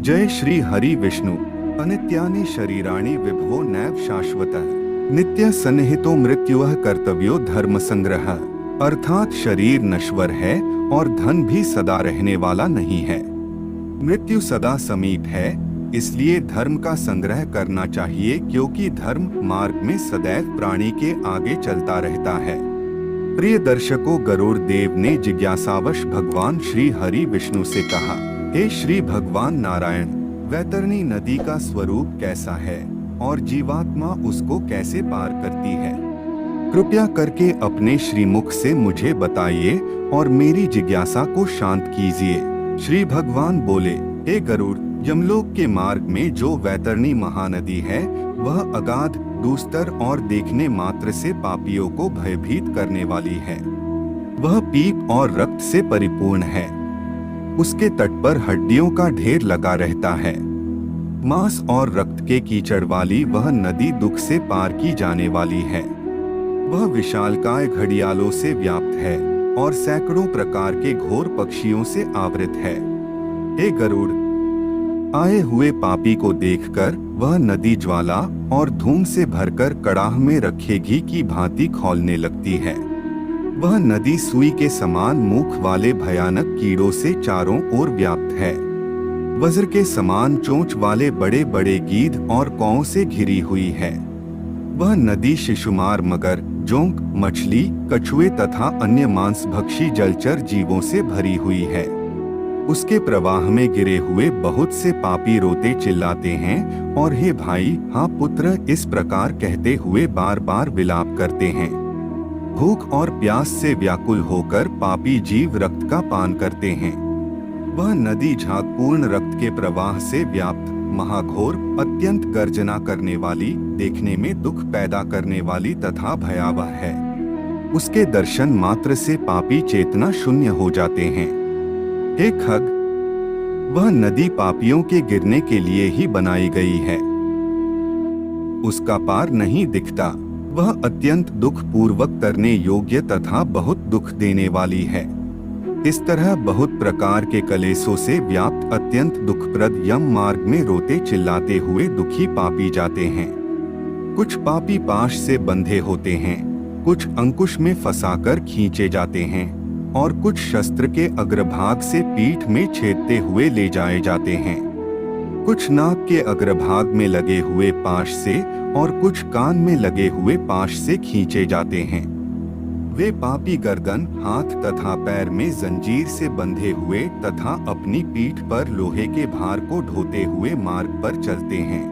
जय श्री हरि विष्णु। अनित्यानि शरीराणि विभवो नैव शाश्वतः नित्य सन्निहितो मृत्युः कर्तव्यो धर्म संग्रह। अर्थात शरीर नश्वर है और धन भी सदा रहने वाला नहीं है। मृत्यु सदा समीप है, इसलिए धर्म का संग्रह करना चाहिए, क्योंकि धर्म मार्ग में सदैव प्राणी के आगे चलता रहता है। प्रिय दर्शकों, गरुड़ देव ने जिज्ञासावश भगवान श्री हरि विष्णु से कहा, हे श्री भगवान नारायण, वैतरणी नदी का स्वरूप कैसा है और जीवात्मा उसको कैसे पार करती है? कृपया करके अपने श्रीमुख से मुझे बताइए और मेरी जिज्ञासा को शांत कीजिए। श्री भगवान बोले, हे गरुड़, यमलोक के मार्ग में जो वैतरणी महानदी है वह अगाध, दुस्तर और देखने मात्र से पापियों को भयभीत करने वाली है। वह पीप और रक्त से परिपूर्ण है। उसके तट पर हड्डियों का ढेर लगा रहता है। मांस और रक्त के कीचड़ वाली वह नदी दुख से पार की जाने वाली है। वह विशालकाय घड़ियालों से व्याप्त है और सैकड़ों प्रकार के घोर पक्षियों से आवृत है। हे गरुड़, आए हुए पापी को देखकर वह नदी ज्वाला और धूम से भरकर कड़ाह में रखे घी की भांति खौलने लगती है। वह नदी सुई के समान मुख वाले भयानक कीड़ों से चारों ओर व्याप्त है। वज्र के समान चोंच वाले बड़े बड़े गीध और कौओं से घिरी हुई है। वह नदी शिशुमार, मगर, जोंक, मछली, कछुए तथा अन्य मांसभक्षी जलचर जीवों से भरी हुई है। उसके प्रवाह में गिरे हुए बहुत से पापी रोते चिल्लाते हैं और हे भाई, हाँ पुत्र, इस प्रकार कहते हुए बार बार विलाप करते हैं। भूख और प्यास से व्याकुल होकर पापी जीव रक्त का पान करते हैं। वह नदी झागपूर्ण रक्त के प्रवाह से व्याप्त, महाघोर, अत्यंत गर्जना करने वाली, देखने में दुख पैदा करने वाली तथा भयावह है। उसके दर्शन मात्र से पापी चेतना शून्य हो जाते हैं। हे खग, वह नदी पापियों के गिरने के लिए ही बनाई गई है। उसका पार नहीं दिखता। वह अत्यंत दुख पूर्वक करने योग्य तथा बहुत दुख देने वाली है। इस तरह बहुत प्रकार के कलेशों से व्याप्त अत्यंत दुखप्रद यम मार्ग में रोते चिल्लाते हुए दुखी पापी जाते हैं। कुछ पापी पाश से बंधे होते हैं, कुछ अंकुश में फंसाकर खींचे जाते हैं और कुछ शस्त्र के अग्रभाग से पीठ में छेदते हुए ले जाए जाते हैं। कुछ नाक के अग्रभाग में लगे हुए पाश से और कुछ कान में लगे हुए पाश से खींचे जाते हैं। वे पापी गर्दन, हाथ तथा पैर में जंजीर से बंधे हुए तथा अपनी पीठ पर लोहे के भार को ढोते हुए मार्ग पर चलते हैं।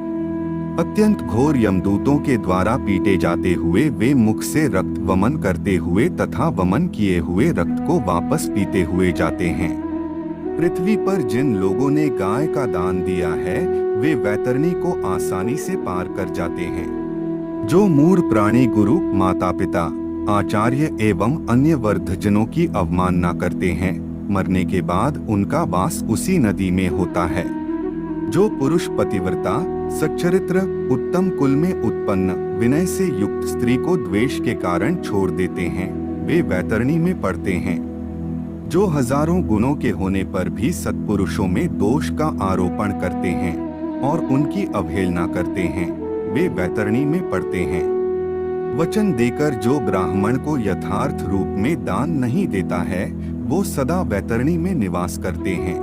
अत्यंत घोर यमदूतों के द्वारा पीटे जाते हुए वे मुख से रक्त वमन करते हुए तथा वमन किए हुए रक्त को वापस पीते हुए जाते हैं। पृथ्वी पर जिन लोगों ने गाय का दान दिया है वे वैतरणी को आसानी से पार कर जाते हैं। जो मूढ़ प्राणी गुरु, माता पिता, आचार्य एवं अन्य वर्धजनों की अवमानना करते हैं, मरने के बाद उनका वास उसी नदी में होता है। जो पुरुष पतिव्रता, सच्चरित्र, उत्तम कुल में उत्पन्न, विनय से युक्त स्त्री को द्वेष के कारण छोड़ देते हैं, वे वैतरणी में पड़ते हैं। जो हजारों गुणों के होने पर भी सत्पुरुषों में दोष का आरोपण करते हैं और उनकी अवहेलना करते हैं, वे वैतरणी में पड़ते हैं। वचन देकर जो ब्राह्मण को यथार्थ रूप में दान नहीं देता है, वो सदा वैतरणी में निवास करते हैं।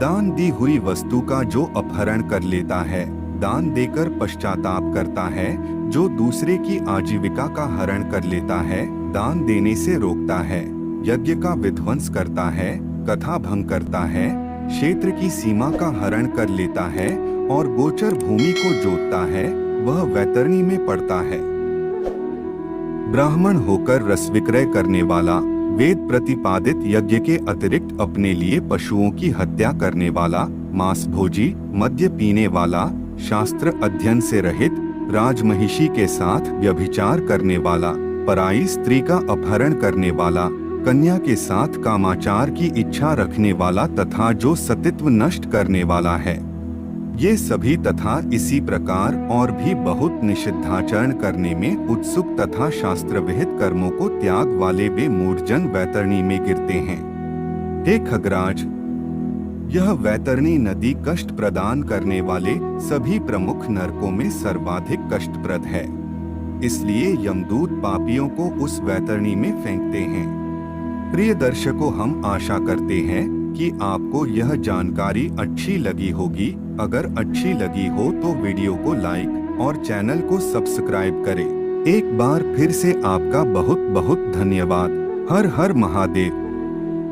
दान दी हुई वस्तु का जो अपहरण कर लेता है, दान देकर पश्चाताप करता है, जो दूसरे की आजीविका का हरण कर लेता है, दान देने से रोकता है, यज्ञ का विध्वंस करता है, कथा भंग करता है, क्षेत्र की सीमा का हरण कर लेता है और गोचर भूमि को जोतता है, वह वैतरणी में पड़ता है। ब्राह्मण होकर रस विक्रय करने वाला, वेद प्रतिपादित यज्ञ के अतिरिक्त अपने लिए पशुओं की हत्या करने वाला, मांस भोजी, मद्य पीने वाला, शास्त्र अध्ययन से रहित, राजमहिषी के साथ व्यभिचार करने वाला, पराई स्त्री का अपहरण करने वाला, कन्या के साथ कामाचार की इच्छा रखने वाला तथा जो सतित्व नष्ट करने वाला है, ये सभी तथा इसी प्रकार और भी बहुत निषिद्धाचरण करने में उत्सुक तथा शास्त्र विहित कर्मों को त्याग वाले वे मूढ़जन वैतरणी में गिरते हैं। हे खगराज, यह वैतरणी नदी कष्ट प्रदान करने वाले सभी प्रमुख नरकों में सर्वाधिक कष्टप्रद है, इसलिए यमदूत पापियों को उस वैतरणी में फेंकते हैं। प्रिय दर्शकों, हम आशा करते हैं कि आपको यह जानकारी अच्छी लगी होगी। अगर अच्छी लगी हो तो वीडियो को लाइक और चैनल को सब्सक्राइब करें। एक बार फिर से आपका बहुत बहुत धन्यवाद। हर हर महादेव।